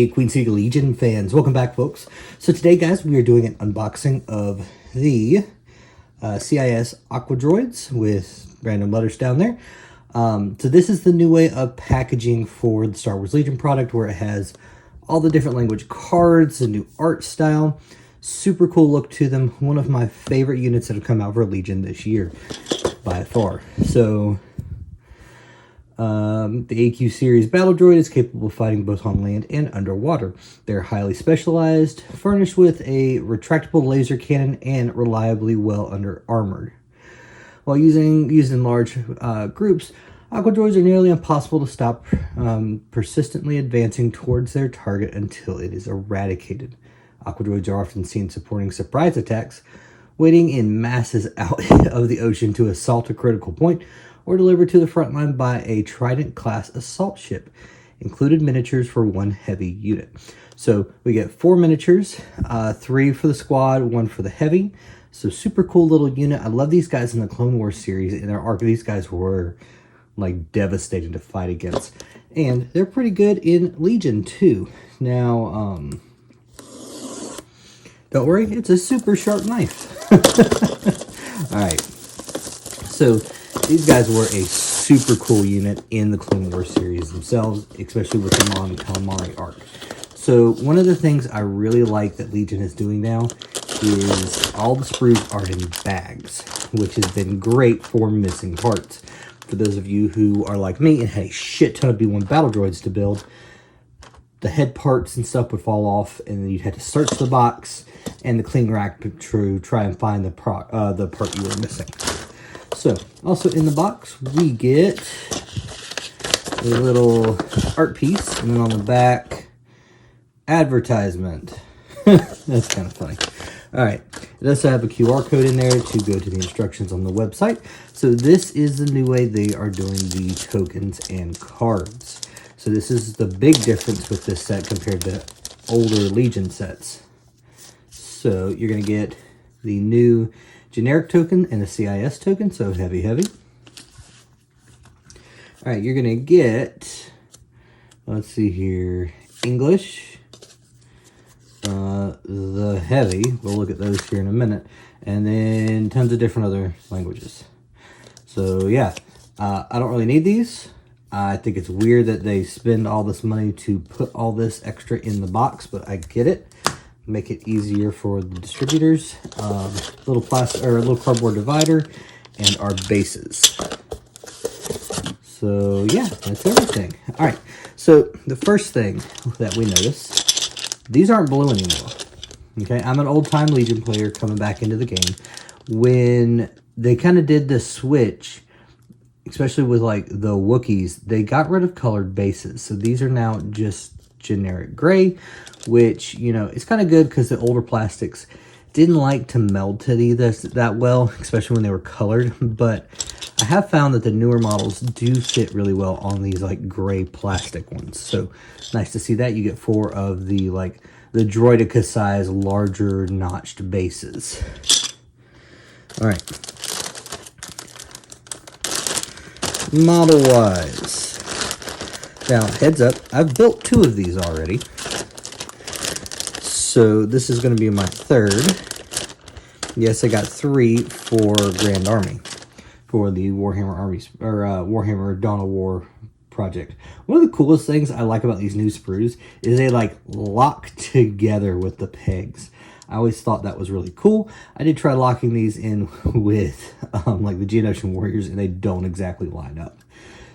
Hey, Queen City Legion fans, welcome back, folks. So today, guys, we are doing an unboxing of the CIS Aqua Droids with random letters down there. So this is the new way of packaging for the Star Wars Legion product, where it has all the different language cards, the new art style, super cool look to them. One of my favorite units that have come out for Legion this year, by far. So the AQ series battle droid is capable of fighting both on land and underwater. They're highly specialized, furnished with a retractable laser cannon, and reliably well under armored. While used in large groups, Aqua Droids are nearly impossible to stop persistently advancing towards their target until it is eradicated. Aqua Droids are often seen supporting surprise attacks, waiting in masses out of the ocean to assault a critical point, or delivered to the front line by a Trident-class assault ship. Included miniatures for one heavy unit. So we get 4 miniatures, 3 for the squad, 1 for the heavy. So super cool little unit. I love these guys in the Clone Wars series. In their arc, these guys were like devastating to fight against. And they're pretty good in Legion too. Now, don't worry, it's a super sharp knife. Alright, so these guys were a super cool unit in the Clone Wars series themselves, especially with the Mon Calamari arc. So one of the things I really like that Legion is doing now is all the sprues are in bags, which has been great for missing parts. For those of you who are like me and had a shit ton of B1 battle droids to build, the head parts and stuff would fall off, and then you'd have to search the box and the cling rack to try and find the part you were missing. So, also in the box, we get a little art piece, and then on the back, advertisement. That's kind of funny. Alright, it does have a QR code in there to go to the instructions on the website. So this is the new way they are doing the tokens and cards. So this is the big difference with this set compared to older Legion sets. So you're going to get the new generic token and a CIS token, so heavy. Alright, you're going to get, let's see here, English, the heavy, we'll look at those here in a minute, and then tons of different other languages. So yeah, I don't really need these. I think it's weird that they spend all this money to put all this extra in the box, but I get it. Make it easier for the distributors. Little plastic or a little cardboard divider, and our bases. So yeah, that's everything. All right. So the first thing that we notice, these aren't blue anymore. Okay, I'm an old-time Legion player coming back into the game. When they kind of did the switch, especially with like the Wookiees, they got rid of colored bases. So these are now just generic gray, which, you know, it's kind of good because the older plastics didn't like to meld to these that well, especially when they were colored. But I have found that the newer models do fit really well on these like gray plastic ones. So nice to see that. You get 4 of the like the Droideka size larger notched bases. All right. Model wise. Now, heads up, I've built 2 of these already. So this is going to be my 3rd. Yes, I got 3 for Grand Army, for the Warhammer Armies, or Warhammer Dawn of War project. One of the coolest things I like about these new sprues is they like lock together with the pegs. I always thought that was really cool. I did try locking these in with like the Geonosian Warriors, and they don't exactly line up.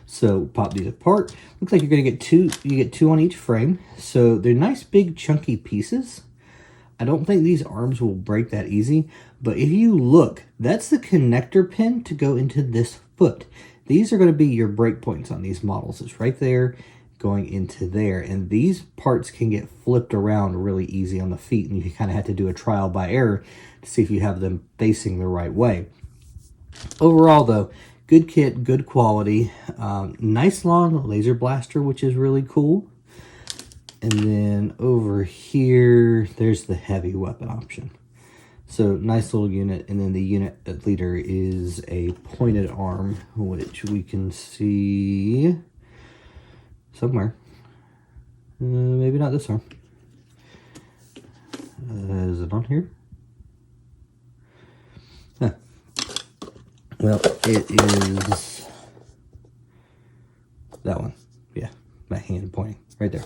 So pop these apart. Looks like you're gonna get 2. You get 2 on each frame. So they're nice, big, chunky pieces. I don't think these arms will break that easy. But if you look, that's the connector pin to go into this foot. These are going to be your break points on these models. It's right there, going into there. And these parts can get flipped around really easy on the feet. And you kind of have to do a trial by error to see if you have them facing the right way. Overall, though, good kit, good quality. Nice long laser blaster, which is really cool. And then over here, there's the heavy weapon option. So nice little unit. And then the unit leader is a pointed arm, which we can see somewhere. Maybe not this arm. Is it on here? Huh. Well, it is that one. Yeah, my hand pointing right there.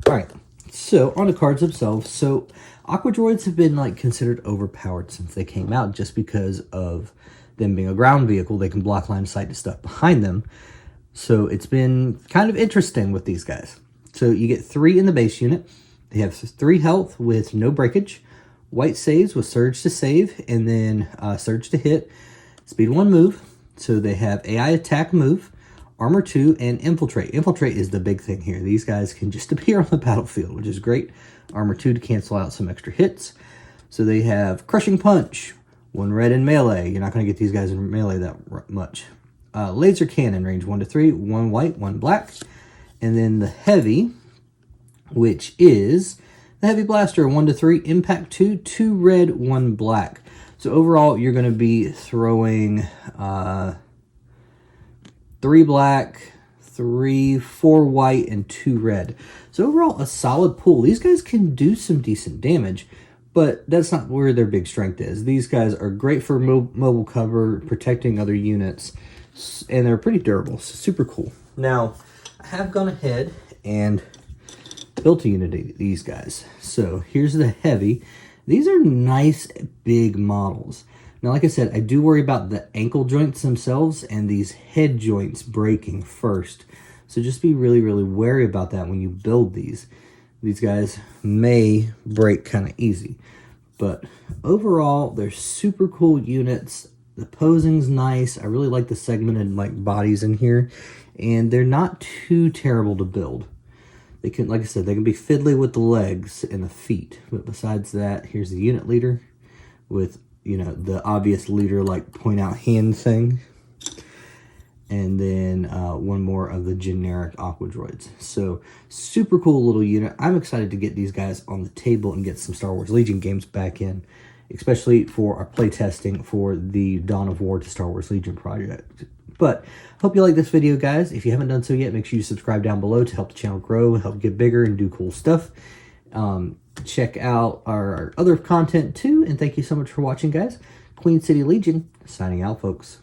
All right, so on the cards themselves. So Aqua Droids have been like considered overpowered since they came out, just because of them being a ground vehicle. They can block line of sight to stuff behind them. So it's been kind of interesting with these guys. So you get 3 in the base unit. They have 3 health with no breakage, white saves with surge to save, and then surge to hit, speed 1 move. So they have AI attack move, armor 2, and infiltrate. Infiltrate is the big thing here. These guys can just appear on the battlefield, which is great. Armor 2 to cancel out some extra hits. So they have crushing punch, 1 red in melee. You're not going to get these guys in melee that much. Laser cannon, range 1 to 3, 1 white, 1 black. And then the heavy, which is the heavy blaster, 1 to 3, impact 2, 2 red, 1 black. So overall, you're going to be throwing 3 black, 4 white, and 2 red. So overall, a solid pool. These guys can do some decent damage, but that's not where their big strength is. These guys are great for mobile cover, protecting other units, and they're pretty durable. So super cool. Now, I have gone ahead and built a unit of these guys. So here's the heavy. These are nice big models. Now, like I said, I do worry about the ankle joints themselves and these head joints breaking first. So just be really, really wary about that when you build these. These guys may break kind of easy. But overall, they're super cool units. The posing's nice. I really like the segmented like bodies in here. And they're not too terrible to build. They can, like I said, they can be fiddly with the legs and the feet. But besides that, here's the unit leader with, you know, the obvious leader like point out hand thing. And then 1 more of the generic Aqua Droids. So super cool little unit. I'm excited to get these guys on the table and get some Star Wars Legion games back in, especially for our playtesting for the Dawn of War to Star Wars Legion project. But hope you like this video, guys. If you haven't done so yet, make sure you subscribe down below to help the channel grow, help get bigger, and do cool stuff. Check out our other content too, and thank you so much for watching, guys. Queen City Legion, signing out, folks.